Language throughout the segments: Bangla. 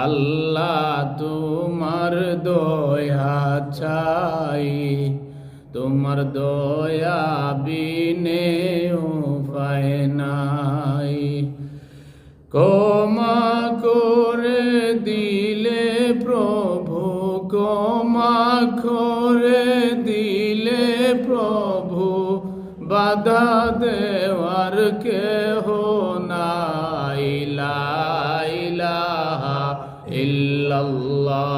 আল্লাহ তোমার দয়া চাই, তোমার দয়া বিনে উপায় নাই। ক্ষমা করে দিলে প্রভু, ক্ষমা করে দিলে প্রভু, বাধা দেওয়ার কেহ নাই। লা ইলাহা ইল্লাল্লাহ,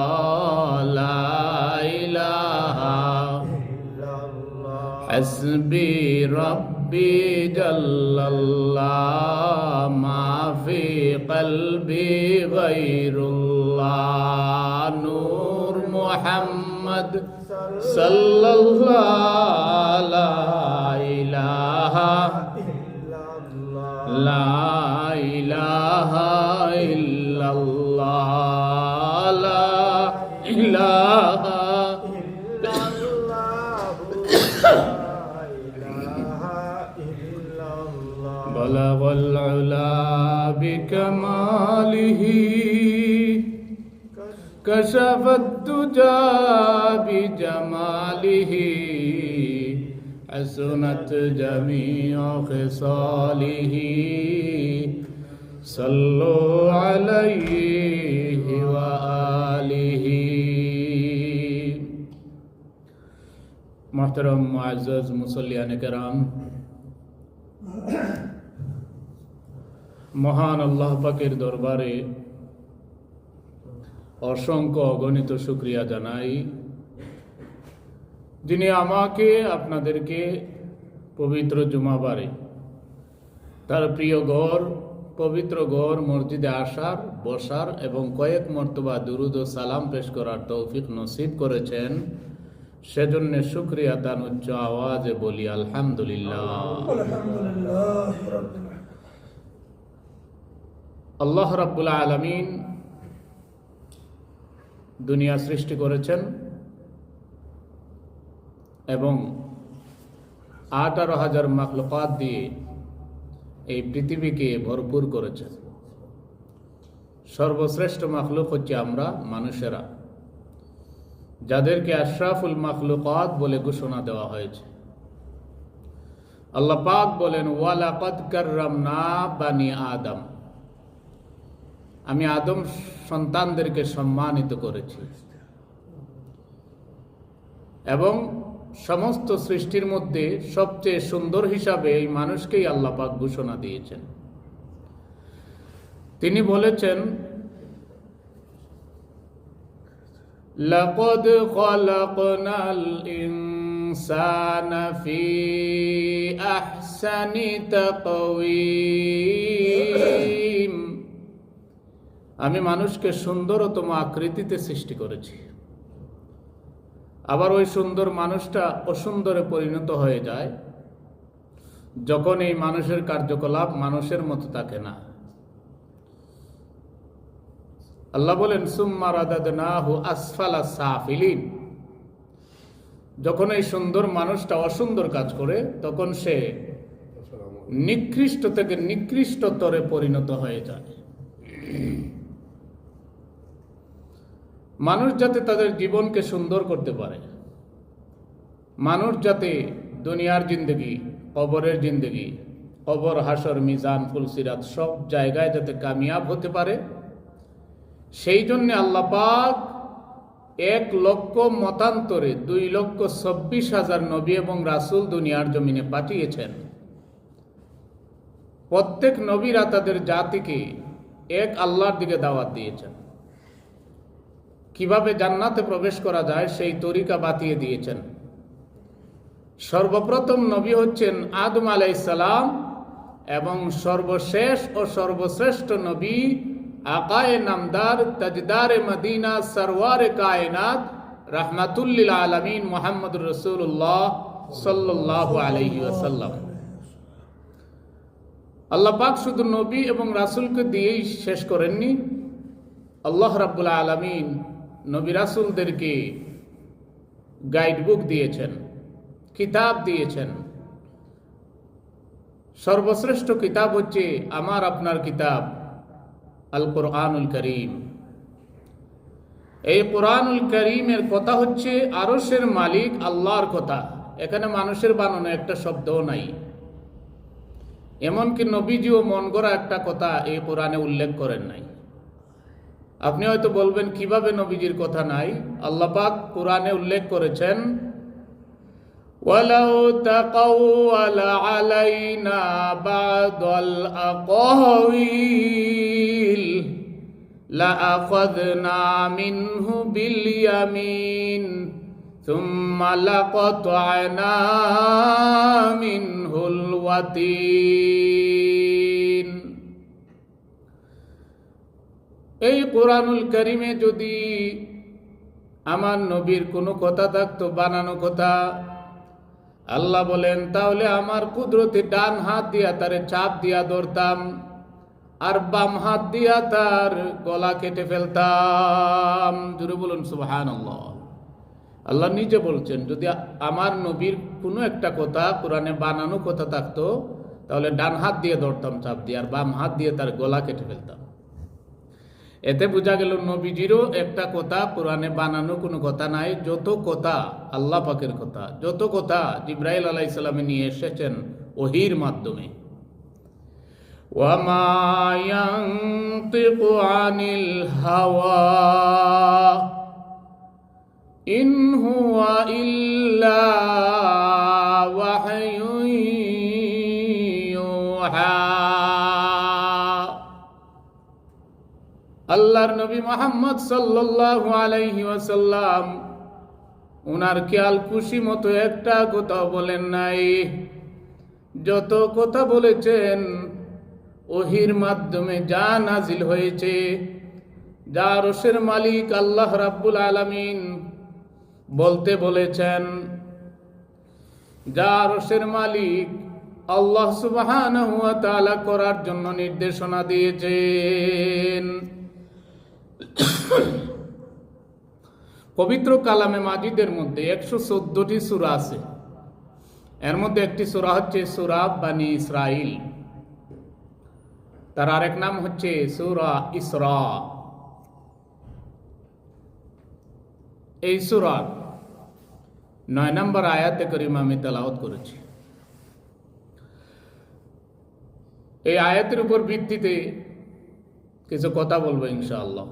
লা ইলাহা হাসবি রব্বি জাল্লাল্লাহ, মা ফি কলবি গায়রুল্লাহ। নূর মুহাম্মদ সাল্লাল্লাহু লা ইলাহা লা ইলাহা ইল্লাল্লাহ, লা ইলাহা বলাগাল উলা বিকামালিহি, কাশাফাত দুজা বিজামালিহি, হাসনাত জামিউ খিসালিহি, সাল্লু আলাইহি ওয়া আলিহি। মুহতারাম মুআজ্জাজ মুসল্লিয়ানে কেরাম, মহান আল্লাহ পাকের দরবারে অসংখ্য অগণিত শুকরিয়া জানাই, যিনি আমাকে আপনাদেরকে পবিত্র জুমাবারে তার প্রিয় ঘর, পবিত্র ঘর মসজিদে আসার, বসার এবং কয়েক মর্তবা দুরুদ ও সালাম পেশ করার তৌফিক নসিব করেছেন। সেজন্য শুকরিয়া তার উচ্চ আওয়াজে বলি আলহামদুলিল্লাহ। আল্লাহ রাব্বুল আলামিন দুনিয়া সৃষ্টি করেছেন এবং 18,000 মাখলুকাত দিয়ে এই পৃথিবীকে ভরপুর করেছেন। সর্বশ্রেষ্ঠ মাখলুক হচ্ছে আমরা মানুষেরা, যাদেরকে আশরাফুল মাখলুকাত বলে ঘোষণা দেওয়া হয়েছে। আল্লাহ পাক বলেন, ওয়ালাকাদ কাররামনা বানি আদম, আমি আদম সন্তানদেরকে সম্মানিত করেছি। এবং সমস্ত সৃষ্টির মধ্যে সবচেয়ে সুন্দর হিসাবে এই মানুষকেই আল্লাহ পাক ঘোষণা দিয়েছেন। তিনি বলেছেন, লাকাদ খালাকনাল ইনসানা ফি আহসানি তাকওয়িম, আমি মানুষকে সুন্দরতম আকৃতিতে সৃষ্টি করেছি। আবার ওই সুন্দর মানুষটা অসুন্দরে পরিণত হয়ে যায় যখন এই মানুষের কার্যকলাপ মানুষের মতো থাকে না। আল্লাহ বলেন, সুম্মা রাদাদনাহু আসফালা সাফিলিন, যখন এই সুন্দর মানুষটা অসুন্দর কাজ করে তখন সে নিকৃষ্ট থেকে নিকৃষ্টতরে পরিণত হয়ে যায়। মানুষ যাতে তাদের জীবনকে সুন্দর করতে পারে, মানুষ যাতে দুনিয়ার জিন্দগি, কবরের জিন্দগি, কবর, হাসর, মিজান, ফুলসিরাত সব জায়গায় যাতে কামিয়াব হতে পারে, সেই জন্য আল্লাহ পাক 1,00,000 মতান্তরে 2,26,000 নবী এবং রাসূল দুনিয়ার জমিনে পাঠিয়েছেন। প্রত্যেক নবীরা তাদের জাতিকে এক আল্লাহর দিকে দাওয়াত দিয়েছেন। কিভাবে জান্নাতে প্রবেশ করা যায় সেই তরিকা বাতিয়ে দিয়েছেন। সর্বপ্রথম নবী হচ্ছেন আদম আলাইহিস সালাম এবং সর্বশেষ ও সর্বশ্রেষ্ঠ নবী আকায়ে নামদার, তাজদারে মদিনা, সরওয়ারে কায়নাত, রাহমাতুল্লিল আলামিন মুহাম্মদুর রাসূলুল্লাহ সাল্লাল্লাহু আলাইহি ওয়াসাল্লাম। আল্লাহ পাক শুধু নবী এবং রাসূলকে দিয়েই শেষ করেননি। আল্লাহ রাব্বুল আলামিন নবী রাসূলদেরকে গাইডবুক দিয়েছেন, কিতাব দিয়েছেন। সর্বশ্রেষ্ঠ কিতাব হচ্ছে আমার আপনার কিতাব আল কোরআনুল করিম। এই কোরআনুল করিমের কথা হচ্ছে আরশের মালিক আল্লাহর কথা। এখানে মানুষের বানানো একটা শব্দও নাই। এমনকি নবীজিও মন গড়া একটা কথা এই কোরআনে উল্লেখ করেন নাই। আপনি হয়তো বলবেন কিভাবে নবীজির কথা নাই? আল্লাহ পাক কোরআনে উল্লেখ করেছেন, ওয়ালাউ তাকাওয়ালা আলাইনা বা'দাল আকাওয়িল লাআখাযনা মিনহু বিল ইয়ামিন সুম্মা লাকাতআনা মিনহুল ওয়াতিন। এই কোরআনুল কারীমে যদি আমার নবীর কোনো কথা থাকতো, বানানো কথা, আল্লাহ বলেন, তাহলে আমার কুদরতি ডান হাত দিয়া তারে চাপ দিয়া ধরতাম, আর বাম হাত দিয়া তার গলা কেটে ফেলতাম। জোরে বলুন সুবহানাল্লাহ। আল্লাহ নিজে বলছেন, যদি আমার নবীর কোনো একটা কথা কোরআনে বানানো কথা থাকতো, তাহলে ডান হাত দিয়ে ধরতাম চাপ দিয়ে, আর বাম হাত দিয়ে তার গলা কেটে ফেলতাম। এতে বোঝা গেল নবীজিরও একটা কথা কোরআনে বানানো কোনো কথা নাই। যত কথা আল্লাহ পাকের কথা, যত কথা জিবরাইল আলাইহিস সালামে নিয়ে এসেছেন ওহীর মাধ্যমে। ওয়ামা ইয়ানতিকু আনিল হাওয়া ইন হুয়া ইল্লা ওয়াহয়ুন ইউহা। আল্লাহর নবী মুহাম্মদ সাল্লাল্লাহু আলাইহি ওয়াসাল্লাম উনার খেয়াল খুশি মতো একটা কথা বলেন নাই। যত কথা বলেছেন ওহীর মাধ্যমে যা নাজিল হয়েছে, যা আরশের মালিক আল্লাহ রাব্বুল আলামিন বলতে বলেছেন, যা আরশের মালিক আল্লাহ সুবহানাহু ওয়া তাআলা করার জন্য নির্দেশনা দিয়েছেন। পবিত্র কালামে মাজিদের মধ্যে 114টি সূরা আছে। এর মধ্যে একটি সূরা হচ্ছে সূরা বনী ইসরাইল, তার আরেক নাম হচ্ছে সূরা ইসরা। এই সূরার 9 নম্বর আয়াতে কারিমা আমি তেলাওয়াত করেছি। এই আয়াতের উপর ভিত্তিতে কিছু কথা বলবো ইনশাআল্লাহ।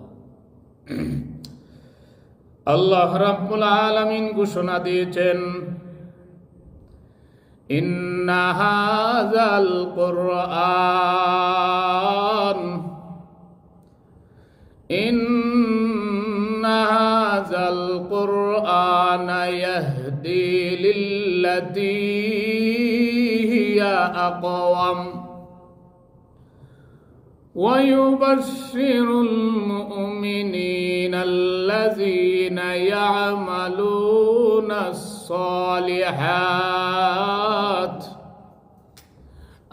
আল্লাহ রাব্বুল আলামিন ঘোষণা দিয়েছেন, ইন্না হাযাল কুরআন ইন্না হাযাল কুরআনা ইয়াহদি লিল্লাতী হিয়া আকওয়াম ويبشر المؤمنين الذين يعملون الصالحات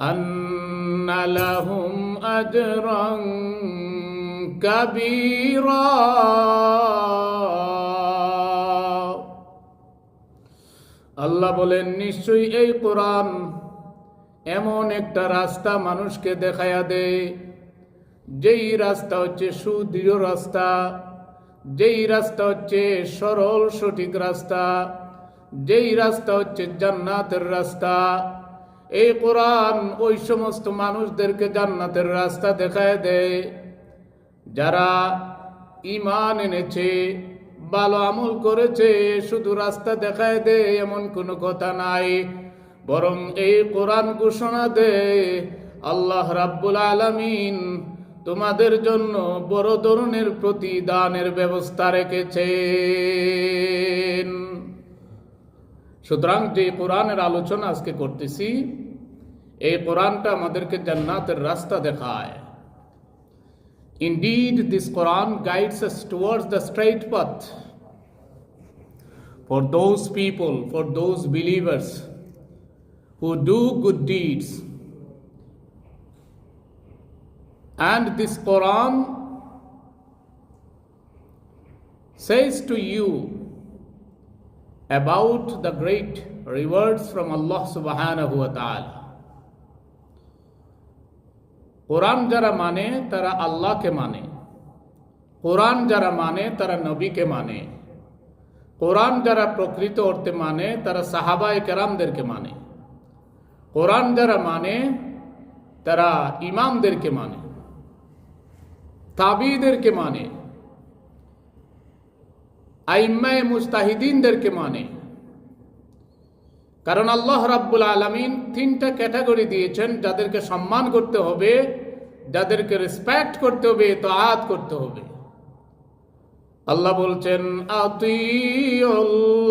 أن لهم أجرا كبيرا। আল্লাহ বলেন, নিশ্চয়ই এই কোরআন এমন একটা রাস্তা মানুষকে দেখায়া দেয়, যেই রাস্তা হচ্ছে সুদৃঢ় রাস্তা, যেই রাস্তা হচ্ছে সরল সঠিক রাস্তা, যেই রাস্তা হচ্ছে জান্নাতের রাস্তা। এই কোরআন ওই সমস্ত মানুষদেরকে জান্নাতের রাস্তা দেখায় দেয় যারা ঈমান এনেছে, ভালো আমল করেছে। শুধু রাস্তা দেখায় দেয় এমন কোনো কথা নাই, বরং এই কোরআন ঘোষণা দেয় আল্লাহ রাব্বুল আলামিন তোমাদের জন্য বড় ধরনের প্রতিদানের ব্যবস্থা রেখেছেন। সুতরাং যে কোরআনের আলোচনা আজকে করতেছি, এই কোরআনটা আমাদেরকে জান্নাতের রাস্তা দেখায়। Indeed, this Quran guides us towards the straight path for those people, for those believers who do good deeds. And this Quran says to you about the great rewards from Allah subhanahu wa ta'ala. কোরআন যারা মানে তারা আল্লাহকে মানে, কোরআন যারা মানে তারা নবীকে মানে, কোরআন যারা প্রকৃত অর্থে মানে তারা সাহাবায়ে কেরামদেরকে মানে, কোরআন যারা মানে তারা ইমামদেরকে মানে, তাবিদেরকে মানে, আইম্মায়ে মুজতাহিদিনদেরকে মানে। কারণ আল্লাহ রাব্বুল আলামিন তিনটা ক্যাটাগরি দিয়েছেন যাদেরকে সম্মান করতে হবে, যাদেরকে রেসপেক্ট করতে হবে, ইতাআত করতে হবে। আল্লাহ বলছেন আতিউল্লাহ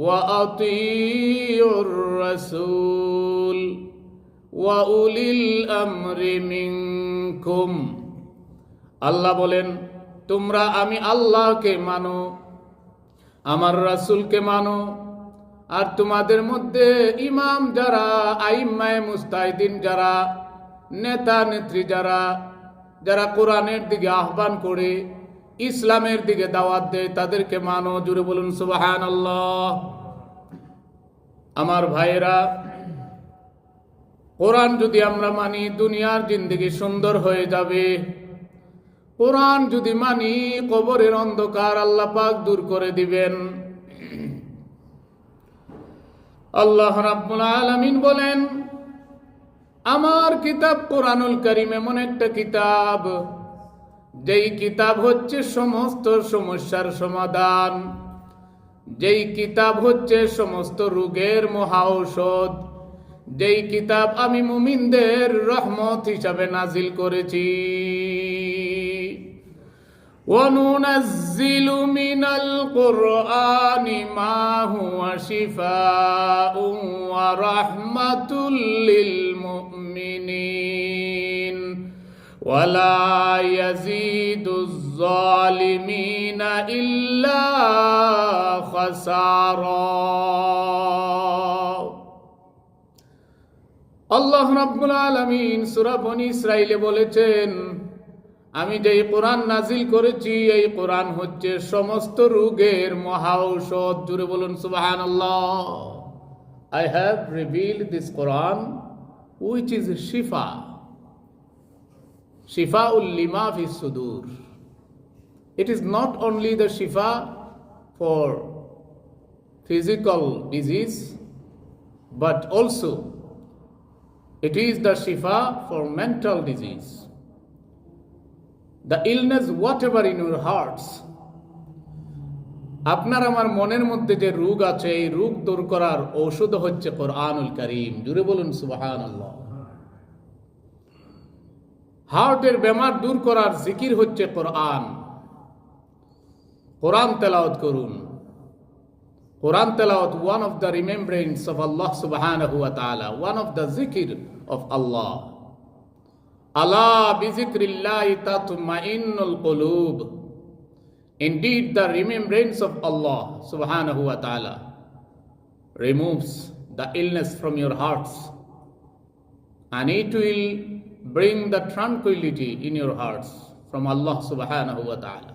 ওয়া আতিউর রাসূল ওয়া উলিল আমরি মিনকুম। আল্লাহ বলেন তোমরা আমি আল্লাহকে মানো, আমার রাসূলকে মানো, আর তোমাদের মধ্যে ইমাম যারা, আইম্মায়ে মুজতাহিদিন যারা, নেতা নেত্রী যারা, যারা কোরআনের দিকে আহ্বান করে, ইসলামের দিকে দাওয়াত দেয়, তাদেরকে মানো। জুড়ে বলুন সুবহানাল্লাহ। আমার ভাইয়েরা, কোরআন যদি আমরা মানি দুনিয়ার জিন্দেগি সুন্দর হয়ে যাবে। কোরআন যদি মানি কবরের অন্ধকার আল্লাহ পাক দূর করে দিবেন। আল্লাহ রাব্বুল আলামিন বলেন আমার কিতাব কোরআনুল কারীম এমন একটা কিতাব, যেই কিতাব হচ্ছে সমস্ত সমস্যার সমাধান, যেই কিতাব হচ্ছে সমস্ত রোগের মহা ঔষধ, যেই কিতাব আমি মুমিনদের রহমত হিসাবে নাজিল করেছি। وَنُنَزِّلُ مِنَ الْقُرْآنِ مَا هُوَ شِفَاءٌ وَرَحْمَةٌ لِّلْمُؤْمِنِينَ وَلَا يَزِيدُ الظَّالِمِينَ إِلَّا خَسَارًا। আল্লাহ রাব্বুল আলামিন সূরা বনী ইসরাঈলে বলেছেন আমি যেই কোরআন নাজিল করেছি এই কোরআন হচ্ছে সমস্ত রোগের মহা ঔষধ। জুড়ে বলুন সুবহানাল্লাহ। I have revealed this Quran which is shifa, shifa'ul lima fi sudur. It is not only the shifa for physical disease, but also it is the shifa for mental disease. The illness whatever in your hearts, আপনার আমার মনের মধ্যে যে রোগ আছে এই রোগ দূর করার ঔষধ হচ্ছে কোরআনুল কারীম। জুড়ে বলুন সুবহানাল্লাহ। হার্টের বেমার দূর করার জিকির হচ্ছে কোরআন। কোরআন তেলাওয়াত করুন। কোরআন তেলাওয়াত one of the remembrance of Allah subhanahu wa ta'ala, one of the zikr of Allah. Ala bizikrillahi tatma'innul qulub. Indeed, the remembrance of Allah subhanahu wa ta'ala removes the illness from your hearts, and it will bring the tranquility in your hearts from Allah subhanahu wa ta'ala.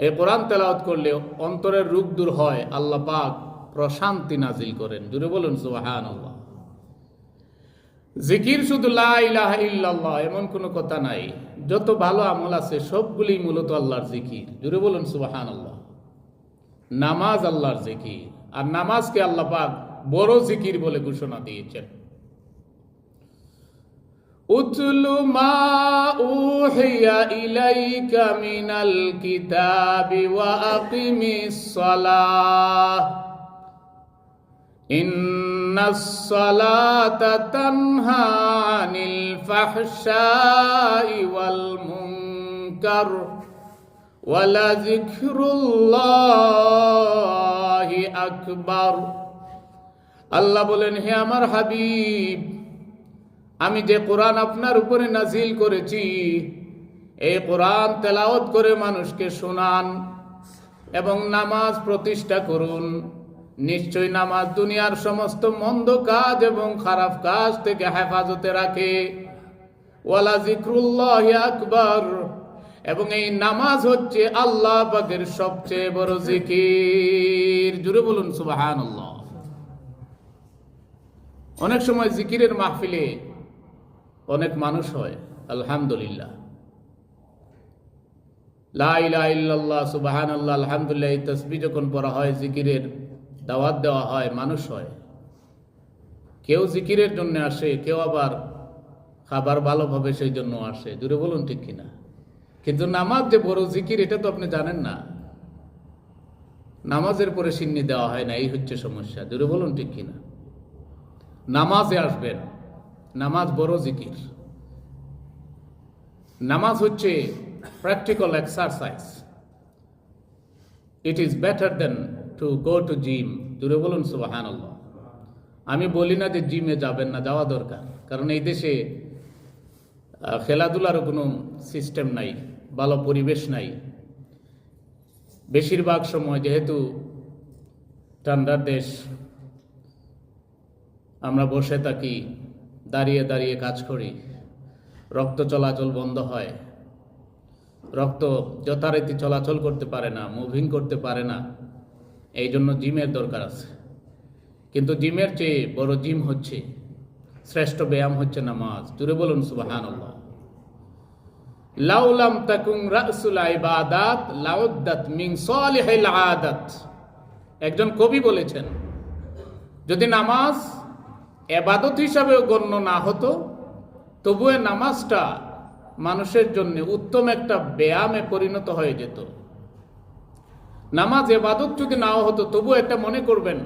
এই কোরআন তেলাওয়াত করলে অন্তরের রোগ দূর হয়, আল্লাহ পাক প্রশান্তি নাজিল করেন। জুড়ে বলুন সুবহানাল্লাহ। জিকির শুধু লা ইলাহা ইল্লাল্লাহ এমন কোনো কথা নাই। যত ভালো আমল আছে সবগুলি মূলত আল্লাহর জিকির। জুড়ে বলুন সুবহানাল্লাহ। নামাজ আল্লাহর জিকির, আর নামাজকে আল্লাহ পাক বড় জিকির বলে ঘোষণা দিয়েছেন। উতলু মা উহিয়া ইলাইকা মিনাল কিতাবি ওয়া আকিমিস সালাহ ইন্নাস সালাতা তানহা আনিল ফাহশাই ওয়াল মুনকার ওয়ালা যিকরুল্লাহি আকবার। আল্লাহ বলেন, হে আমার হাবিব, আমি যে কোরআন আপনার উপরে নাজিল করেছি এই কোরআন তেলাওয়াত করে মানুষকে শোনান এবং নামাজ প্রতিষ্ঠা করুন। নিশ্চয় নামাজ দুনিয়ার সমস্ত মন্দ কাজ এবং খারাপ কাজ থেকে হেফাজতে রাখে। ওয়ালা যিকরুল্লাহি আকবার, এবং এই নামাজ হচ্ছে আল্লাহ পাকের সবচেয়ে বড় জিকির। জুড়ে বলুন সুবহানাল্লাহ। অনেক সময় জিকিরের মাহফিলে অনেক মানুষ হয়, আলহামদুলিল্লাহ, লা ইলাহা ইল্লাল্লাহ, সুবহানাল্লাহ, আলহামদুলিল্লাহ, এই তাসবিহ যখন পড়া হয়, জিকিরের দাওয়াত দেওয়া হয়, মানুষ হয়। কেউ জিকিরের জন্য আসে, কেউ আবার খাবার ভালোভাবে সেই জন্য আসে। জুড়ে বলুন ঠিক কিনা? কিন্তু নামাজ যে বড় জিকির, এটা তো আপনি জানেন না। নামাজের পরে সিন্নি দেওয়া হয় না, এই হচ্ছে সমস্যা। জুড়ে বলুন ঠিক কিনা? নামাজে আসবেন, নামাজ বড় জিকির। নামাজ হচ্ছে practical exercise. It is better then to go to gym. জুড়ে বলুন সুবহানাল্লাহ। আমি বলি না যে জিমে যাবেন না, যাওয়া দরকার, কারণ এই দেশে খেলাধুলারও কোনো সিস্টেম নাই, ভালো পরিবেশ নাই। বেশিরভাগ সময় যেহেতু ঠান্ডার দেশ, আমরা বসে থাকি, দাঁড়িয়ে দাঁড়িয়ে কাজ করি, রক্ত চলাচল বন্ধ হয়, রক্ত যথারীতি চলাচল করতে পারে না, মুভিং করতে পারে না। এই জন্য জিমের দরকার আছে। কিন্তু জিমের চেয়ে বড় জিম হচ্ছে, শ্রেষ্ঠ ব্যায়াম হচ্ছে নামাজ। জুড়ে বলুন সুবহানাল্লাহ। লাউলাম তাকুন রাসুল ইবাদাত লাউদ্দাত মিন সালিহিল আদাত। একজন কবি বলেছেন, যদি নামাজ ইবাদত হিসাবে গণ্য না হতো, তবুও নামাজটা মানুষের জন্য উত্তম একটা ব্যায়ামে পরিণত হয়ে যেত। নামাজ ইবাদত যদি নাও হতো, তবুও এটা মনে করবেন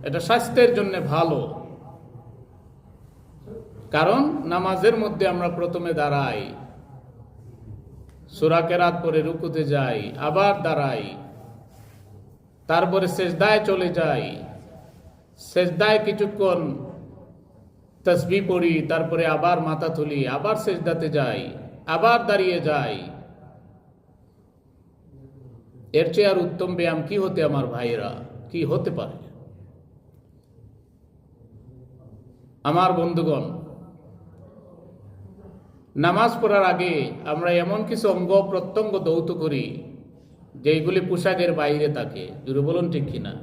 এটা স্বাস্থ্যের জন্য ভালো। কারণ নামাজের মধ্যে আমরা প্রথমে দাঁড়াই, সূরা কেরাত পরে রুকুতে যাই, আবার দাঁড়াই, তারপরে সেজদায় চলে যাই, সেজদায় কিছুক্ষণ তাসবিহ পড়ি, তারপরে আবার মাথা তুলি, আবার সেজদাতে যাই, আবার দাঁড়িয়ে যাই। এর চেয়ে আর উত্তম ব্যায়াম কি হতে, আমার ভাইয়েরা, কি হতে পারে? আমার বন্ধুগণ, নামাজ পড়ার আগে আমরা এমন কিছু অঙ্গ প্রত্যঙ্গ দৌত করি যেইগুলি পোশাকের বাইরে থাকে। জুড়ে বলুন ঠিক কিনা?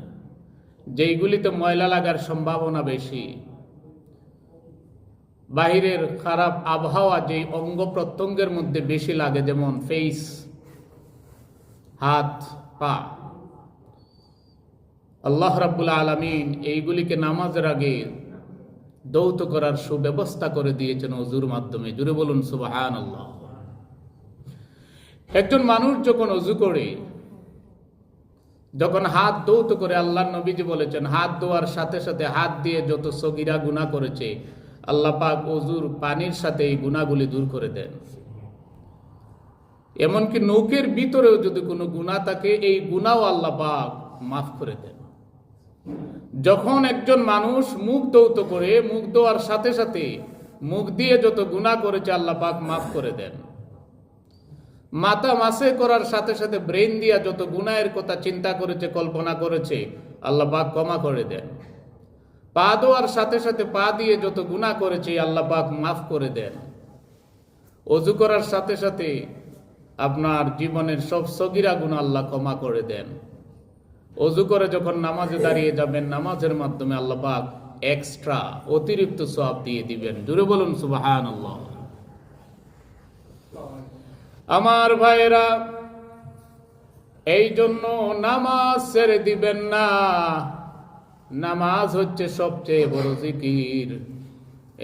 যেইগুলিতে ময়লা লাগার সম্ভাবনা বেশি, বাহিরের খারাপ আবহাওয়া যেই অঙ্গ প্রত্যঙ্গের মধ্যে বেশি লাগে, যেমন ফেস, হাত, পা, আল্লাহ রাব্বুল আলামিন এইগুলিকে নামাজের আগে দৌত করার সুব্যবস্থা করে দিয়েছেন ওযুর মাধ্যমে। জুড়ে বলুন সুবহানাল্লাহ। একজন মানুষ যখন ওযু করে, যখন হাত দৌত করে, আল্লাহর নবীজি বলেছেন, হাত ধোয়ার সাথে সাথে হাত দিয়ে যত সগীরা গুনাহ করেছে, আল্লাহ পাক ওযুর পানির সাথে এই গুনাহগুলি দূর করে দেন। এমনকি নৌকের ভিতরেও যদি কোনো গুনাহ থাকে, এই গুনাহও আল্লাহ পাক মাফ করে দেন। যখন একজন মানুষ মুখ দৌত করে, মুখ ধোয়ার সাথে সাথে মুখ দিয়ে যত গুনাহ করেছে, আল্লাহ পাক মাফ করে দেন। মাথা মাসে করার সাথে সাথে ব্রেন দিয়া যত গুনাহের কথা চিন্তা করেছে, কল্পনা করেছে, আল্লাহ পাক ক্ষমা করে দেন। পা ধোয়ার সাথে সাথে পা দিয়ে যত গুনাহ করেছে, আল্লাহ পাক মাফ করে দেন। ওযু করার সাথে সাথে আপনার জীবনের সব সগীরা গুনাহ আল্লাহ ক্ষমা করে দেন। ওযু করে যখন নামাজে দাঁড়িয়ে যাবেন, নামাজের মাধ্যমে আল্লাহ পাক এক্সট্রা অতিরিক্ত সওয়াব দিয়ে দিবেন। জুড়ে বলুন সুবহানাল্লাহ। আমার ভাইরা, এই জন্য নামাজ ছেড়ে দিবেন না। নামাজ হচ্ছে সবচেয়ে বড় জিকির।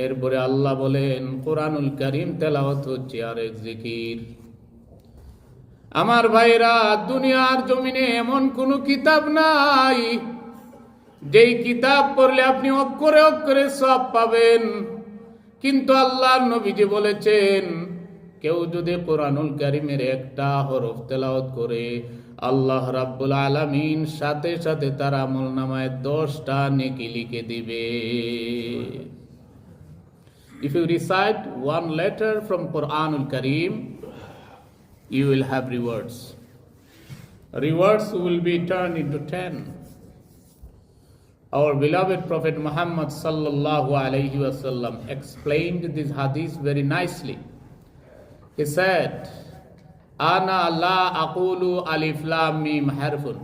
এরপরে আল্লাহ বলেন, কোরআনুল কারীম তেলাওয়াত হচ্ছে আরেক জিকির। আমার ভাইরা, দুনিয়ার জমিনে এমন কোন কিতাব নাই যেই কিতাব পড়লে আপনি অক্ষরে অক্ষরে সওয়াব পাবেন। কিন্তু আল্লাহর নবীজি বলেছেন, কেউ যদি কোরআনুল কারীমের একটা হরফ তেলাওয়াত করে, আল্লাহ রাব্বুল আলামিন সাথে সাথে তার আমলনামায় 10টা নেকি লিখে দিবে। If you recite one letter from Quranul Kareem, you will have rewards. Rewards will be turned into 10. Our beloved Prophet Muhammad sallallahu alayhi wasallam explained this hadith very nicely. He said, Ana la aqulu alif lam mim harfun.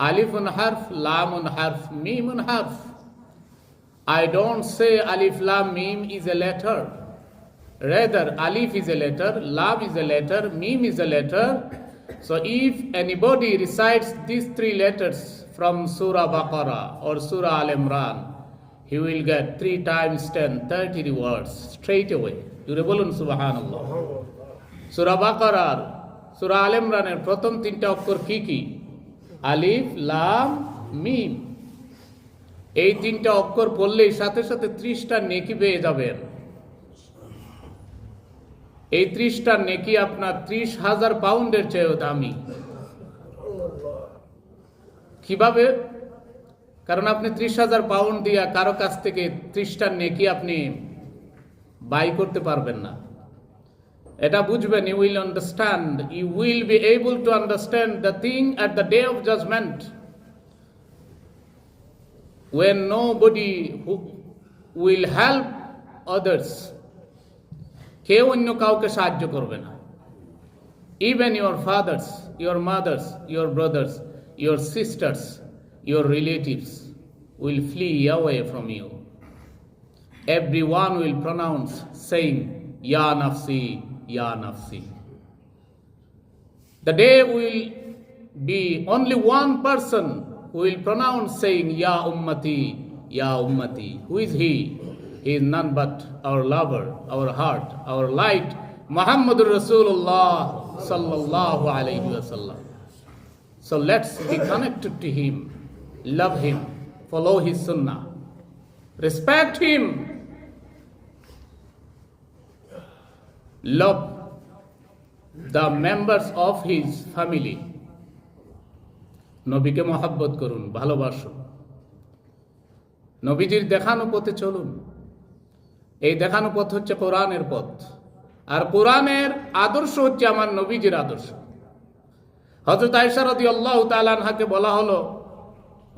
Alifun harf, lamun harf, mimun harf. I don't say alif lam mim is a letter. Rather, alif is a letter, lam is a letter, mim is a letter. So if anybody recites these three letters from Surah Baqarah or Surah Al Imran, he will get 3 times 10, 30 rewards straight away. Jure bolun subhanallah. Surah Baqarah, Surah Al Imran এর প্রথম 3টা অক্ষর কি কি? আলিফ, লাম, মিম। এই 3টা অক্ষর পড়লেই সাথে সাথে 30টা নেকি পেয়ে যাবেন। এই 30টা নেকি আপনার 30,000 পাউন্ডের চেয়েও দামি। কিভাবে? কারণ আপনি 30,000 পাউন্ড দিয়া কারো কাছ থেকে 30টা নেকি আপনি বাই করতে পারবেন না। এটা বুঝবেন, you will understand, you will be able to understand the thing at the day of judgment, when nobody who will help others, কেউ অন্য কাউকে সাহায্য করবে না। Even your fathers, your mothers, your brothers, your sisters, your relatives will flee away from you. Everyone will pronounce saying, Ya nafsi, Ya nafsi. The day will be only one person who will pronounce saying, Ya ummati, Ya ummati. Who is he? He is none but our lover, our heart, our light, Muhammadur Rasulullah sallallahu alayhi wa sallam. So let's be connected to him, love him, follow his sunnah, respect him, love the members of his family. নবীকে মহব্বত করুন, ভালোবাসুন, নবীজির দেখানো পথে চলুন। এই দেখানো পথ হচ্ছে কোরআনের পথ, আর কোরআনের আদর্শ হচ্ছে আমার নবীজির আদর্শ। হযরত আয়েশা রাদিয়াল্লাহু তাআলা আনহাকে বলা হলো,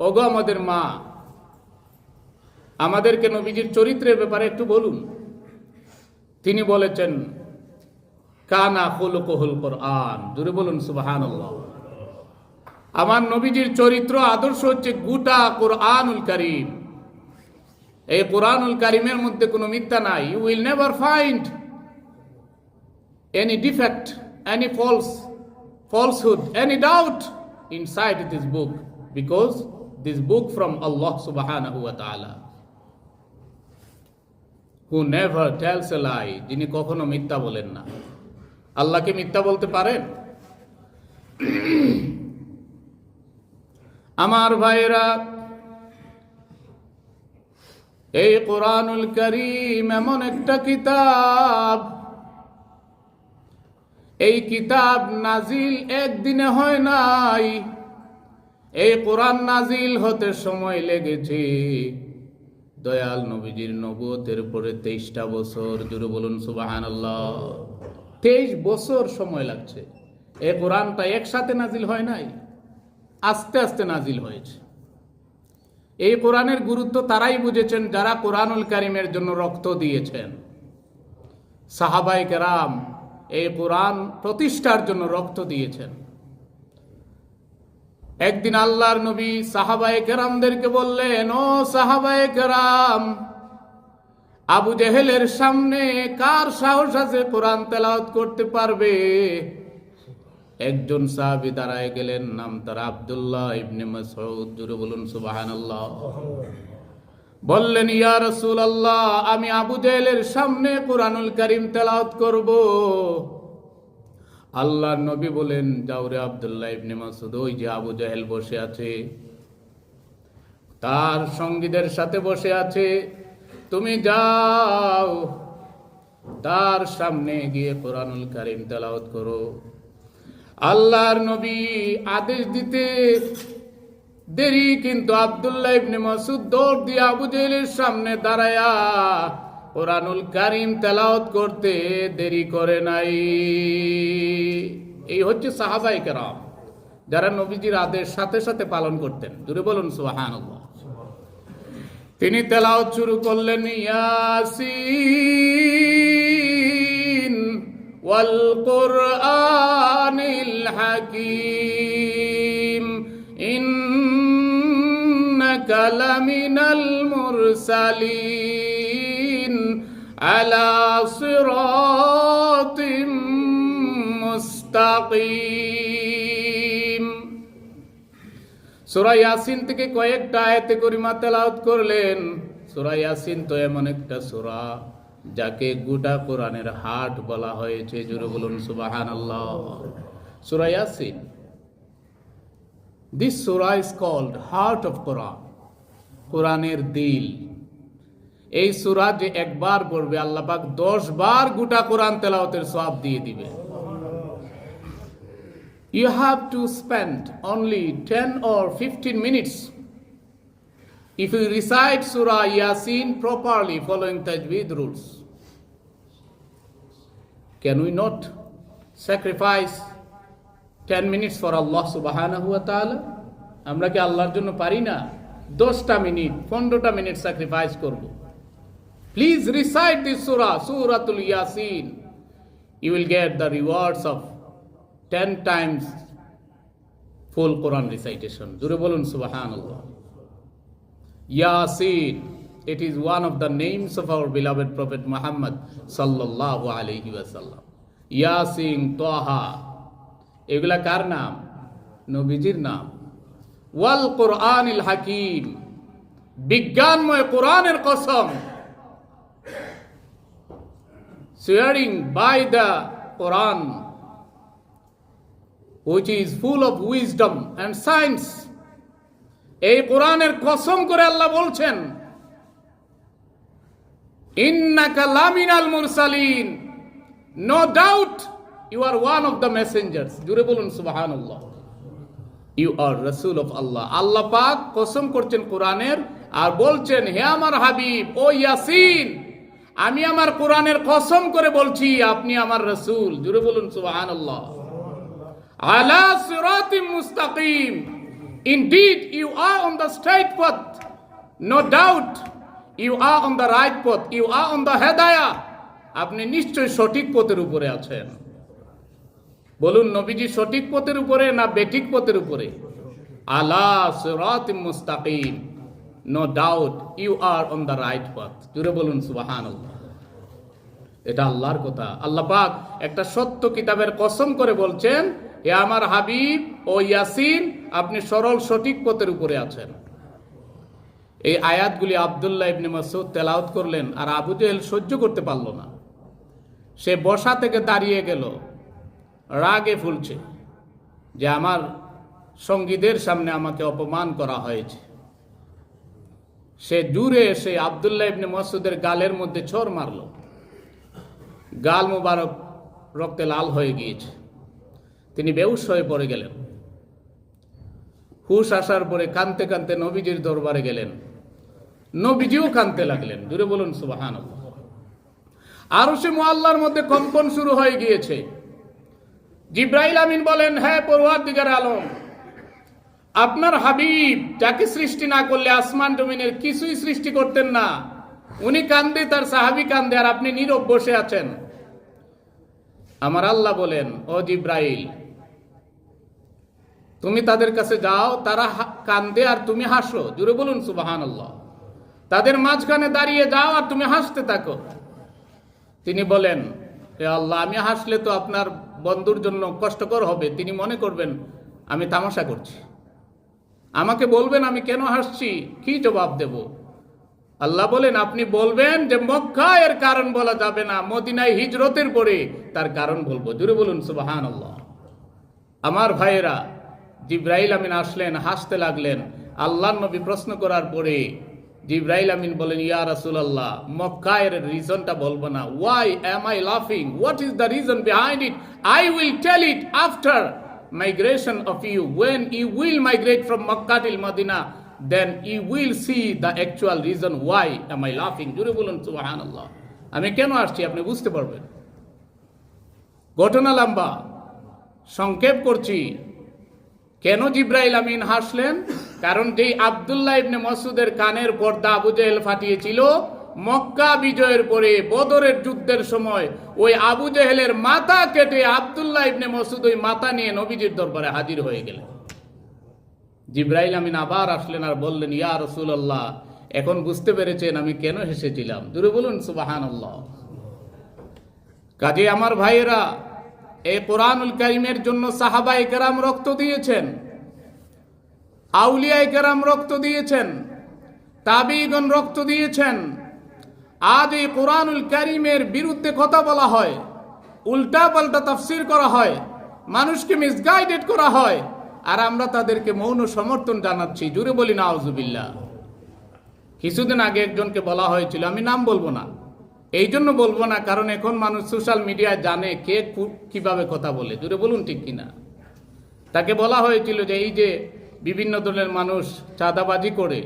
ওগো আমাদের মা, আমাদেরকে নবীজির চরিত্রের ব্যাপারে একটু বলুন। তিনি বলেছেন, কানা খুলুকুহুল কোরআন। জোরে বলুন সুবহানাল্লাহ। আমার নবীজির চরিত্র আদর্শ হচ্ছে গোটা কোরআনুল কারীম। এই কোরআনুল কারীমের মধ্যে কোনো মিথ্যা নাই। You will never find any defect, any falsehood, any doubt inside this book, because this book from Allah subhanahu wa ta'ala, who never tells a lie, যিনি কখনো মিথ্যা বলেন না। আল্লাহ কি মিথ্যা বলতে পারেন? আমার ভাইরা, এই কোরআনুল কারীম এমন একটা কিতাব, এই কিতাব নাজিল একদিনে হয় নাই। এই কোরআন নাজিল হতে সময় লেগেছে দয়াল নবীজির নবুয়তের পরে 23টা বছর। জোরে বলুন সুবহানাল্লাহ। 23 বছর সময় লাগছে। এই কোরআনটা একসাথে নাজিল হয় নাই, আস্তে আস্তে নাজিল হয়েছে। এই কোরআনের গুরুত্ব তারাই বুঝেছেন যারা কোরআনুল কারীমের জন্য রক্ত দিয়েছেন। সাহাবায়ে কেরাম এই কোরআন প্রতিষ্ঠার জন্য রক্ত দিয়েছেন। একদিন আল্লাহর নবী সাহাবায়ে কেরামদেরকে বললেন, ও সাহাবায়ে কেরাম, আবু জেহেলের সামনে কার সাহস আছে কোরআন তেলাওয়াত করতে পারবে? একজন সাহাবী দাঁড়ায় গেলেন, নাম তার আব্দুল্লাহ ইবনে মাসউদ। জোরে বলুন সুবহানাল্লাহ। বললেন, ইয়া রাসূলুল্লাহ, আমি আবু জেহেলের সামনে কোরআনুল কারীম তেলাওয়াত করব। আল্লাহর নবী বলেন, যাও রে আব্দুল্লাহ ইবনে মাসউদ, ওই যে আবু জেহেল বসে আছে, তার সঙ্গীদের সাথে বসে আছে, তুমি যাও তার সামনে গিয়ে কোরআনুল কারীম তেলাওয়াত করো। আল্লাহর নবী আদেশ দিতে দেরি, কিন্তু আব্দুল্লাহ ইবনে মাসউদ দৌড় দিয়ে আবু জেহেলের সামনে দাঁড়ায়া কোরআনুল কারীম তেলাওয়াত করতে দেরি করে নাই। এই হচ্ছে সাহাবায়ে কেরাম, যারা নবীজির আদেশ সাথে সাথে পালন করতেন। জোরে বলুন সুবহানাল্লাহ। তিনি তেলাওয়াত শুরু করলেন, ইয়াসিন ওয়াল কুরআনিল হাকীম ইন্নাকা লামিনাল মুরসালিন আলা সিরাতিম মুস্তাকিম। সূরা ইয়াসিন থেকে কয়েকটা আয়াতে করিমা তেলাওয়াত করলেন। সূরা ইয়াসিন তো এমন একটা সূরা যাকে গোটা কোরআনের হার্ট বলা হয়েছে। জোরে বলুন সুবহানাল্লাহ। সূরা ইয়াসিন, দিস সূরা is called heart of Quran, কোরআনের দিল। এই সূরা যে একবার পড়বে আল্লাহ পাক 10 বার গোটা কোরআন তেলাওয়াতের সওয়াব দিয়ে দিবে। You have to spend only 10 or 15 minutes if you recite Surah Yasin properly following Tajweed rules. Can we not sacrifice 10 minutes for Allah subhanahu wa ta'ala? আমরা কি আল্লাহর জন্য পারি না 10টা মিনিট 15টা মিনিট স্যাক্রিফাইস করব? Please recite this surah, Suratul Yasin. You will get the rewards of 10 times full Quran recitation. Jure bolun subhanallah. Yasin, it is one of the names of our beloved Prophet Muhammad sallallahu alayhi wa sallam. Yasin, Taha, এগুলা কার নাম? নবীজির নাম। ওয়াল কোরআনিল হাকিম, বিজ্ঞানময় কোরআনের কসম। Swearing by the Quran, which is full of wisdom and science. এই কোরআনের কসম করে আল্লাহ বলছেন, ইন্নাকা লামিনাল মুরসালিন, no doubt you are one of the messengers. জুড়ে বলুন সুবহানাল্লাহ। You are Rasul of Allah. আল্লাহ পাক কসম করছেন কোরআনের আর বলছেন, হে আমার হাবিব ও ইয়াসিন, আমি আমার কোরআনের কসম করে বলছি আপনি আমার রাসূল। জুড়ে বলুন সুবহানাল্লাহ। আলা সিরাতিম মুস্তাকিম, indeed you are on the straight path, no doubt you are on the right path, you are on the hidayah. আপনি নিশ্চয়ই সঠিক পথের উপরে আছেন। বলুন নবীজি সঠিক পথের উপরে না বেঠিক পথের উপরে? আলা সিরাতিম মুস্তাকিম, no doubt you are on the right path. জুড়ে বলুন সুবহানাল্লাহ। এটা আল্লাহর কথা। আল্লাহ পাক একটা সত্য কিতাবের কসম করে বলছেন, হে আমার হাবিব ও ইয়াসিন, আপনি সরল সঠিক পথের উপরে আছেন। এই আয়াতগুলি আব্দুল্লাহ ইবনে মাসউদ তেলাওয়াত করলেন আর আবু জেহেল সহ্য করতে পারল না। সে বসা থেকে দাঁড়িয়ে গেল, রাগে ফুলছে যে আমার সঙ্গীদের সামনে আমাকে অপমান করা হয়েছে। সে দূরে এসে আব্দুল্লাহ ইবনে মাসউদের গালের মধ্যে ছোর মারল। গাল মুবারক রক্তে লাল হয়ে গিয়েছে। তিনি বেহুশ হয়ে পড়ে গেলেন। হুশ আসার পরে কাঁদতে কাঁদতে নবীজির দরবারে গেলেন। নবীজিও কাঁদতে লাগলেন। জুড়ে বলুন সুবহানাল্লাহ। আরশে মুআল্লার মধ্যে কম্পন শুরু হয়ে গিয়েছে। জিবরাইল আমিন বলেন, হে পরওয়ারদিগার আলম, আপনার হাবিব যাকে সৃষ্টি না করলে আসমান জমিনের কিছুই সৃষ্টি করতেন না, উনি কান্দে, তার সাহাবী কান্দে, আর আপনি নীরব বসে আছেন। আমার আল্লাহ বলেন, ও জিবরাইল, তুমি তাদের কাছে যাও, তারা কান্দে আর তুমি হাসো। জুড়ে বলুন সুবহানাল্লাহ। তাদের মাঝখানে দাঁড়িয়ে যাও আর তুমি হাসতে থাকো। তিনি বলেন, হে আল্লাহ, আমি হাসলে তো আপনার বন্ধুর জন্য কষ্টকর হবে, তিনি মনে করবেন আমি তামাশা করছি। আমাকে বলবেন আমি কেন হাসছি, কি জবাব দেব? আল্লাহ বলেন, আপনি বলবেন যে মক্কা এর কারণ বলা যাবে না, মদিনায় হিজরতের পরে তার কারণ বলবো। জুড়ে বলুন সুবহানাল্লাহ। আমার ভাইয়েরা, জিবরাইল আমিন আসলেন, হাসতে লাগলেন। আল্লাহর নবী প্রশ্ন করার পরে জিবরাইল আমিন বলেন, ইয়া রাসূলুল্লাহ, মক্কা এর রিজনটা বলবো না। ওয়াই অ্যাম আই লাফিং? What is the reason behind it? I will tell it after migration of you. When you will migrate from Makkah till Medina, then you will see the actual reason why am I laughing. জুড়ে বলুন সুবহানাল্লাহ। আমি কেন আসছি আপনি বুঝতে পারবেন। ঘটনা লম্বা, সংক্ষেপ করছি। কেন জিবরাইল আমিন হাসলেন? কারণ যেই আব্দুল্লাহ ইবনে মাসউদের কানের পর্দা আবু জেহেল ফাটিয়েছিল, মক্কা বিজয়ের পরে বদরের যুদ্ধের সময় ওই আবু জেহেলের মাথা কেটে আব্দুল্লাহ ইবনে মাসউদ ওই মাথা নিয়ে নবীজির দরবারে হাজির হয়ে গেলেন। জিবরাইল আমিন আবার আসলেন আর বললেন, ইয়া রাসূলুল্লাহ, এখন বুঝতে পেরেছেন আমি কেন হেসেছিলাম। জোরে বলুন সুবহানাল্লাহ। কাজে আমার ভাইয়েরা, এই কোরআনুল কারীমের জন্য সাহাবায়ে কেরাম রক্ত দিয়েছেন, আউলিয়ায়ে কেরাম রক্ত দিয়েছেন, তাবিঈগণ রক্ত দিয়েছেন। আজ এই কোরআনুল কারীমের বিরুদ্ধে কথা বলা হয়, উল্টা পাল্টা তাফসীর করা হয়, মানুষকে মিসগাইডেড করা হয়, আর আমরা তাদেরকে মৌন সমর্থন জানাচ্ছি। জোরে বলি নাউজুবিল্লাহ। কিছুদিন আগে একজনকে বলা হয়েছিল, আমি নাম বলবো না, এই জন্য বলবো না কারণ এখন মানুষ সোশ্যাল মিডিয়ায় জানে কে কিভাবে কথা বলে। জোরে বলুন ঠিক কিনা। তাকে বলা হয়েছিল যে এই যে বিভিন্ন দলের মানুষ চাঁদাবাজি করে,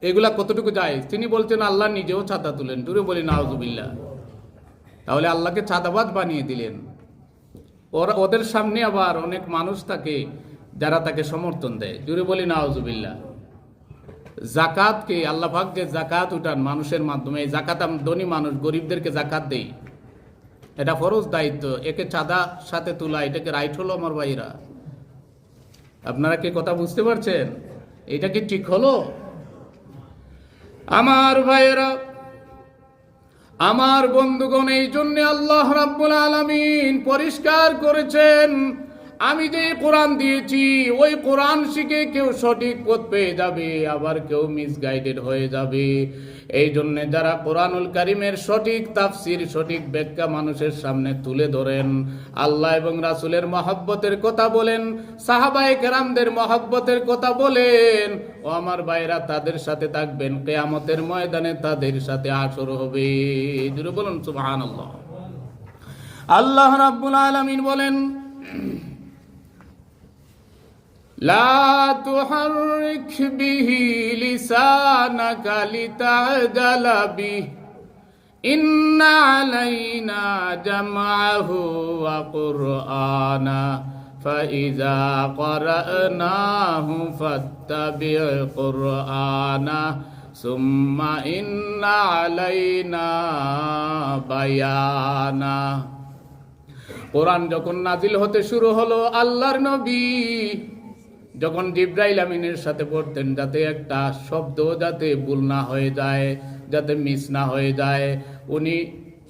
এগুলা কতটুকু যায়? তিনি বলছেন আল্লাহ নিজেও চাঁদা তুলেন। জোরে বলি নাউজুবিল্লাহ। তাহলে আল্লাহকে চাঁদাবাজ বানিয়ে দিলেন। ওদের সামনে আবার অনেক মানুষ থাকে যারা তাকে সমর্থন দেয়। জোরে বলি নাউজুবিল্লাহ। জাকাতকে আল্লাহ পাক যে জাকাত উঠান মানুষের মাধ্যমে, এই জাকাত ধনী মানুষ গরিবদেরকে জাকাত দেই, এটা ফরজ দায়িত্ব। একে চাঁদা সাথে তোলা, এটাকে রাইট হলো? আমার ভাইরা, আপনারা কি কথা বুঝতে পারছেন? এটা কি ঠিক হলো? আমার ভাইয়েরা, আমার বন্ধুগণ, এই জন্য আল্লাহ রাব্বুল আলামিন পরিষ্কার করেছেন, আমি যে কোরআন দিয়েছি ওই কোরআন শিখে কেউ সঠিক পথ পেয়ে যাবে, আবার কেউ মিসগাইডেড হয়ে যাবে। এই জন্য যারা কোরআনুল কারীমের সঠিক তাফসীর, সঠিক ব্যাখ্যা মানুষের সামনে তুলে ধরেন, আল্লাহ এবং রাসূলের মহব্বতের কথা বলেন, সাহাবায়ে কেরামদের মহব্বতের কথা বলেন, ও আমার ভাইরা, তাদের সাথে থাকবেন, কিয়ামতের ময়দানে তাদের সাথে হাশর হবে। জোরে বলুন সুবহানাল্লাহ। আল্লাহ রাব্বুল আলামিন বলেন, লা তুহাররিক বিহি লিসানাকা লিতা'জালা বিহি ইন্না আলাইনা জামআহু ওয়া কুরআনা ফাইযা ক্বারা'নাহু ফাত্তাবি' কুরআনা সুম্মা ইন্না আলাইনা বায়ানা। কোরআন যখন নাজিল হতে শুরু হলো, আল্লাহর নবী যখন জিবরাইল আমিনের সাথে পড়তেন, যাতে একটা শব্দ যাতে ভুল না হয়ে যায়, যাতে মিস না হয়ে যায়, উনি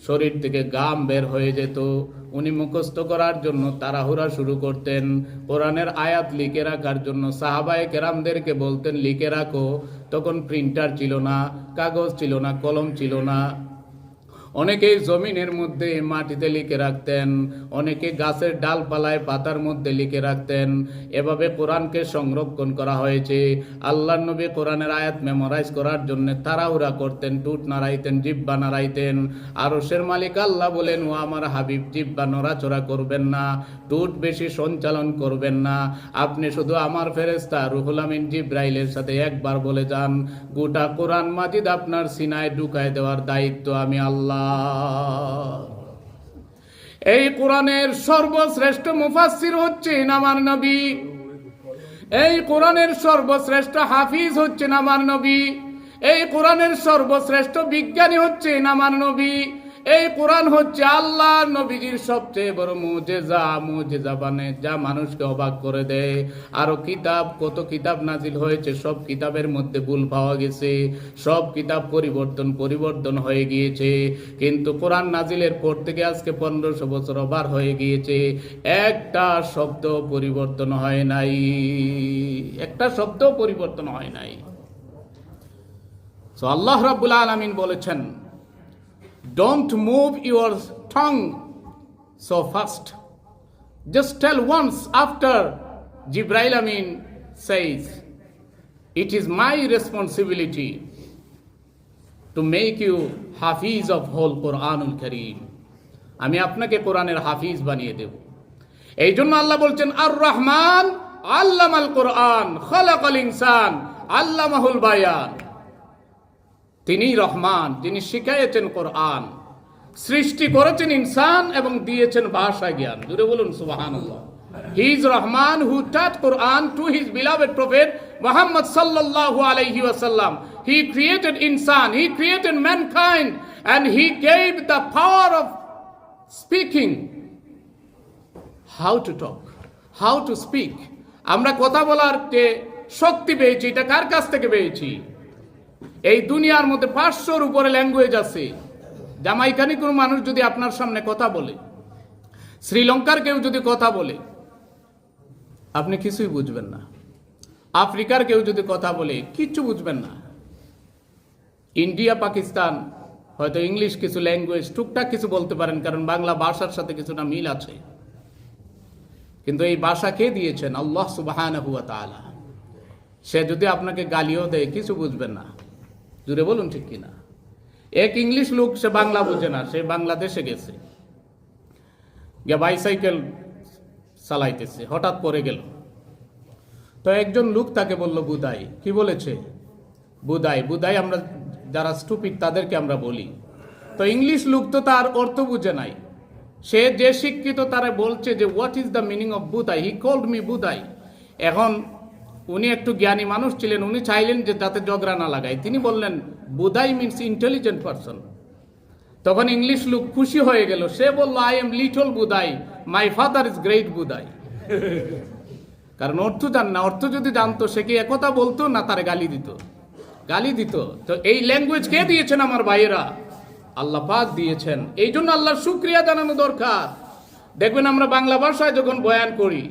শরীর থেকে গাম বের হয়ে যেত, উনি মুখস্থ করার জন্য তাড়াহুড়া শুরু করতেন। কোরআনের আয়াত লিখে রাখার জন্য সাহাবায়ে কেরামদেরকে বলতেন লিখে রাখো। তখন প্রিন্টার ছিল না, কাগজ ছিল না, কলম ছিল না। অনেকেই জমিনের মধ্যে মাটিতে লিখে রাখতেন, অনেকে গাছের ডালপালায় পাতার মধ্যে লিখে রাখতেন। এভাবে কোরআনকে সংরক্ষণ করা হয়েছে। আল্লাহর নবী কোরআনের আয়াত মেমোরাইজ করার জন্য তাড়াহুড়া করতেন, টুট নাড়াইতেন, জিহ্বা নাড়াইতেন। আরশের মালিক আল্লাহ বলেন, ও আমার হাবিব, জিহ্বা নড়াচড়া করবেন না, টুট বেশি সঞ্চালন করবেন না। আপনি শুধু আমার ফেরেশতা রুহুল আমিন জিবরাইলের সাথে একবার বলে যান, গোটা কোরআন মাজিদ আপনার সিনায় ঢুকায় দেওয়ার দায়িত্ব আমি আল্লাহ। এই কোরআনের সর্বশ্রেষ্ঠ মুফাসসির হচ্ছেন আমার নবী, এই কোরআনের সর্বশ্রেষ্ঠ হাফিজ হচ্ছেন আমার নবী, এই কোরআনের সর্বশ্রেষ্ঠ বিজ্ঞানী হচ্ছেন আমার নবী। এই কোরআন হচ্ছে আল্লাহর নবীজির সবচেয়ে বড় মুজিজা বানে, যা মানুষকে অবাক করে দেয়। আরো কিতাব, কত কিতাব নাজিল হয়েছে, সব কিতাবের মধ্যে ভুল পাওয়া গেছে, সব কিতাব পরিবর্তন হয়ে গিয়েছে। কিন্তু কোরআন নাজিলের পর থেকে আজকে 1500 বছর ওভার হয়ে গিয়েছে, একটা শব্দ পরিবর্তন হয় নাই, একটা শব্দ পরিবর্তন হয় নাই। সো আল্লাহ রাব্বুল আলামিন বলেছেন, don't move your tongue so fast. Just tell once after Jibril Amin says, it is my responsibility to make you hafiz of whole Quranul Kareem. আমি আপনাকে কোরআনের হাফিজ বানিয়ে দেব। এই জন্য আল্লাহ বলছেন, আর রহমান আল্লামাল কোরআন খালাকাল ইনসান আল্লামাহুল বায়ান। তিনি রহমান, তিনি শিখাইয়েছেন কোরআন, সৃষ্টি করেছেন ইনসান এবং দিয়েছেন ভাষা জ্ঞান। জোরে বলুন সুবহানাল্লাহ। He is Rahman who taught Quran to his beloved prophet Muhammad sallallahu alayhi wasallam. He created insan, he created mankind, and he gave the power of speaking, how to talk, how to speak. আমরা কথা বলার যে শক্তি পেয়েছি, এটা কার কাছ থেকে পেয়েছি? এই দুনিয়ার মধ্যে 500-র উপরে ল্যাঙ্গুয়েজ আছে। জামাইকানি কোনো মানুষ যদি আপনার সামনে কথা বলে, শ্রীলঙ্কার কেউ যদি কথা বলে, আপনি কিছুই বুঝবেন না। আফ্রিকার কেউ যদি কথা বলে, কিচ্ছু বুঝবেন না। ইন্ডিয়া, পাকিস্তান হয়তো ইংলিশ কিছু ল্যাঙ্গুয়েজ টুকটাক কিছু বলতে পারেন, কারণ বাংলা ভাষার সাথে কিছুটা মিল আছে। কিন্তু এই ভাষা কে দিয়েছেন? আল্লাহ সুবহানাহু ওয়া তাআলা। সে যদি আপনাকে গালিও দেয়, কিছু বুঝবেন না। জুড়ে বলুন ঠিক কিনা? এক ইংলিশ লোক, সে বাংলা বুঝে না, সে বাংলাদেশে গেছে, গিয়ে বাইসাইকেল চালাইতেছে, হঠাৎ পড়ে গেল। তো একজন লোক তাকে বলল বুদাই। কি বলেছে? বুদাই। বুদাই আমরা যারা স্টুপিড তাদেরকে আমরা বলি। তো ইংলিশ লোক তো তার অর্থ বুঝে নাই। সে যে শিক্ষিত তারা বলছে যে what is the meaning of বুদাই, হি কল্ড মি বুদাই। এখন উনি একটু জ্ঞানী মানুষ ছিলেন, উনি চাইলেন যে যাতে ঝগড়া না লাগায়, তিনি বললেন বুদাই মিনস ইন্টেলিজেন্ট পারসন। তখন ইংলিশ লোক খুশি হয়ে গেল, সে বলল আই এম লিটল বুদাই, মাই ফাদার ইজ গ্রেট বুদাই। কারণ অর্থ জান না, অর্থ যদি জানতো সে কি একথা বলতো না, তার গালি দিত, গালি দিত। তো এই ল্যাঙ্গুয়েজ কে দিয়েছেন আমার ভাইয়েরা? আল্লাহ পাক দিয়েছেন। এই জন্য আল্লাহর শুকরিয়া জানানো দরকার। দেখবেন আমরা বাংলা ভাষায় যখন বয়ান করি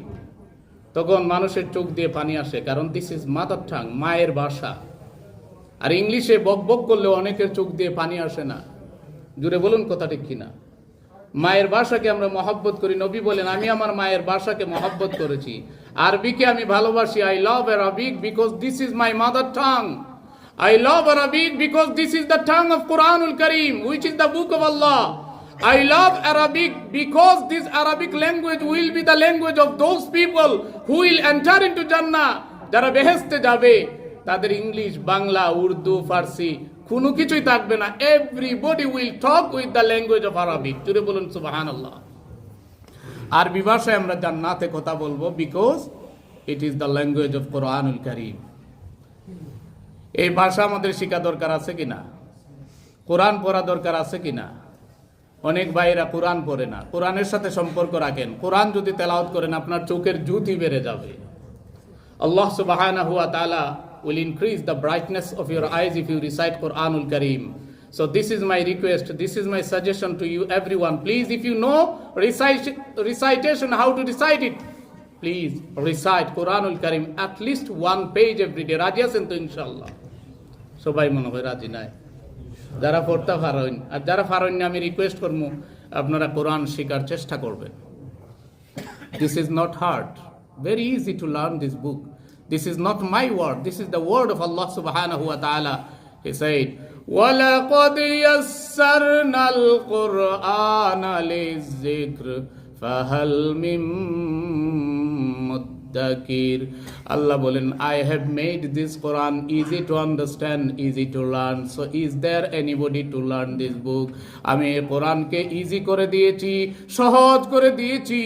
তখন মানুষের চোখ দিয়ে পানি আসে, কারণ দিস ইজ মাদার টাং, মায়ের ভাষা। আর ইংলিশে বক বক করলে অনেকের চোখ দিয়ে পানি আসে না। জুড়ে বলুন কথা ঠিক কিনা? মায়ের ভাষাকে আমরা মহব্বত করি। নবী বলেন আমি আমার মায়ের ভাষাকে মহব্বত করেছি, আরবিকে আমি ভালোবাসি। I love Arabic because this is my mother tongue. I love Arabic because this is the tongue of Quranul Kareem, which is the book of Allah. I love Arabic because this Arabic language will be the language of those people who will enter into Jannah. যারা বেহেশতে যাবে তাদের ইংলিশ, বাংলা, উর্দু, ফার্সি কোনো কিছুই থাকবে না। Everybody will talk with the language of Arabic. জুড়ে বলুন সুবহানাল্লাহ। আরবি ভাষায় আমরা জান্নাতে কথা বলবো because it is the language of Quranul Kareem. এই ভাষা আমাদের শেখা দরকার আছে কিনা? কোরআন পড়া দরকার আছে কিনা? অনেক ভাইরা কোরআন পড়ে না, কোরআনের সাথে সম্পর্ক রাখেন। কোরআন যদি তেলাওয়াত করেন আপনার চোখের জ্যোতি বেড়ে যাবে। আল্লাহ সুবহানাহু ওয়া তাআলা will increase the brightness of your eyes if you recite Quranul Kareem. So this is my request, this is my suggestion to you everyone. Please, if you know recitation, how to recite it, please recite Quranul Kareem at least one page every day. রাজি আছেন তো ইনশাআল্লাহ? সবাই মনে হয় রাজি নাই। যারা পড়তে পারেন আর যারা পারেন না, আমি রিকোয়েস্ট করব আপনারা কোরআন শেখার চেষ্টা করবেন। This is not hard, very easy to learn this book. This is not my word, this is the word of Allah subhanahu wa ta'ala. He said, وَلَقَدْ يَسَّرْنَا الْقُرْآنَ لِلذِّكْرِ فَهَلْ مِن মুদ্দাকির। আল্লাহ বলেন I have made this Quran easy to understand, easy to learn. So is there anybody to learn this book? আমি এই কোরআনকে ইজি করে দিয়েছি, সহজ করে দিয়েছি।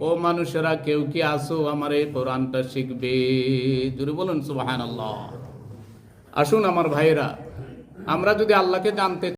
ও মানুষেরা কেউ কি আসো আমার এই কোরআনটা শিখবে? জোরে বলুন সুবহানাল্লাহ। আসুন আমার ভাইয়েরা, আমরা যদি আল্লাহকে জানতে